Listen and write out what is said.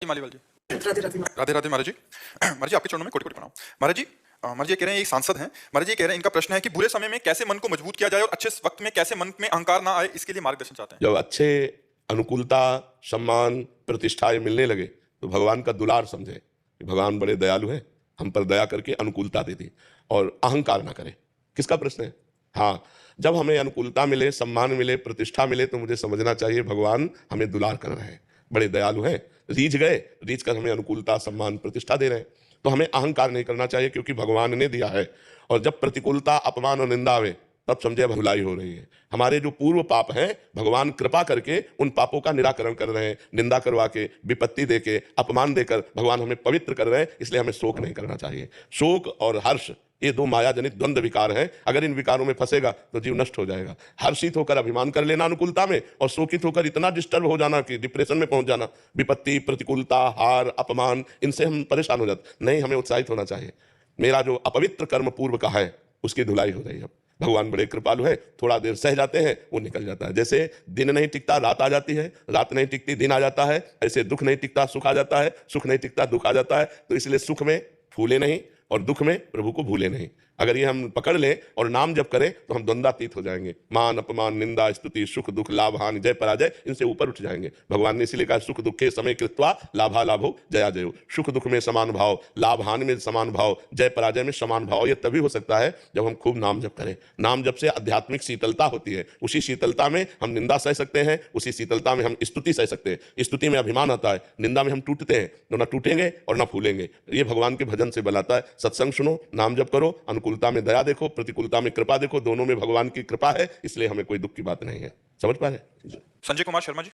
मालीवाल जी, राधे राधे राधे राधे महाराज जी। महाराज जी, आपके चरणों में कोटि कोटि प्रणाम। महाराज जी, महाराज जी ये कह रहे हैं, एक सांसद हैं महाराज जी, कह रहे हैं इनका प्रश्न है कि बुरे समय में कैसे मन को मजबूत किया जाए और अच्छे वक्त में कैसे मन में अहंकार ना आए, इसके लिए मार्गदर्शन चाहते हैं। जब अच्छे अनुकूलता, सम्मान, प्रतिष्ठा ये मिलने लगे तो भगवान का दुलार समझे कि भगवान बड़े दयालु हैं, हम पर दया करके अनुकूलता दे दी और अहंकार ना करें। किसका प्रश्न है? हाँ, जब हमें अनुकूलता मिले, सम्मान मिले, प्रतिष्ठा मिले तो मुझे समझना चाहिए भगवान हमें दुलार कर रहे हैं, बड़े दयालु हैं। रीझ गए, रीझ कर हमें अनुकूलता, सम्मान, प्रतिष्ठा दे रहे हैं, तो हमें अहंकार नहीं करना चाहिए क्योंकि भगवान ने दिया है। और जब प्रतिकूलता, अपमान और निंदा आवे तब समझे भुलाई हो रही है। हमारे जो पूर्व पाप हैं भगवान कृपा करके उन पापों का निराकरण कर रहे हैं, निंदा करवा के, विपत्ति देके, अपमान देकर भगवान हमें पवित्र कर रहे हैं, इसलिए हमें शोक नहीं करना चाहिए। शोक और हर्ष ये दो माया जनित द्वंद्व विकार हैं, अगर इन विकारों में फंसेगा तो जीव नष्ट हो जाएगा। हर्षित होकर अभिमान कर लेना अनुकूलता में और शोकित होकर इतना डिस्टर्ब हो जाना कि डिप्रेशन में पहुंच जाना, विपत्ति, प्रतिकूलता, हार, अपमान, इनसे हम परेशान हो जाते। नहीं, हमें उत्साहित होना चाहिए। मेरा जो अपवित्र कर्म पूर्व का है उसकी धुलाई हो रही है। भगवान बड़े कृपालु है, थोड़ा देर सह जाते हैं, वो निकल जाता है। जैसे दिन नहीं टिकता रात आ जाती है, रात नहीं टिकती दिन आ जाता है, ऐसे दुख नहीं टिकता सुख आ जाता है, सुख नहीं टिकता दुख आ जाता है। तो इसलिए सुख में फूले नहीं और दुख में प्रभु को भूले नहीं। अगर ये हम पकड़ लें और नाम जप करें तो हम द्वंद्वातीत हो जाएंगे। मान, अपमान, निंदा, स्तुति, सुख, दुख, लाभ, हानि, जय, पराजय, इनसे ऊपर उठ जाएंगे। भगवान ने इसीलिए कहा सुख दुखे समय कृत्वा लाभा लाभो जया जयो। सुख दुख में समान भाव, लाभ हानि में समान भाव, जय पराजय में समान भाव। ये तभी हो सकता है जब हम खूब नाम जप करें। नाम जप से आध्यात्मिक शीतलता होती है। उसी शीतलता में हम निंदा सह सकते हैं, उसी शीतलता में हम स्तुति सह सकते हैं। स्तुति में अभिमान आता है, निंदा में हम टूटते हैं, तो ना टूटेंगे और ना फूलेंगे। ये भगवान के भजन से बलाता है। सत्संग सुनो, नाम जप करो, अनुकूलता में दया देखो, प्रतिकूलता में कृपा देखो, दोनों में भगवान की कृपा है, इसलिए हमें कोई दुख की बात नहीं है। समझ पा रहे? संजय कुमार शर्मा जी।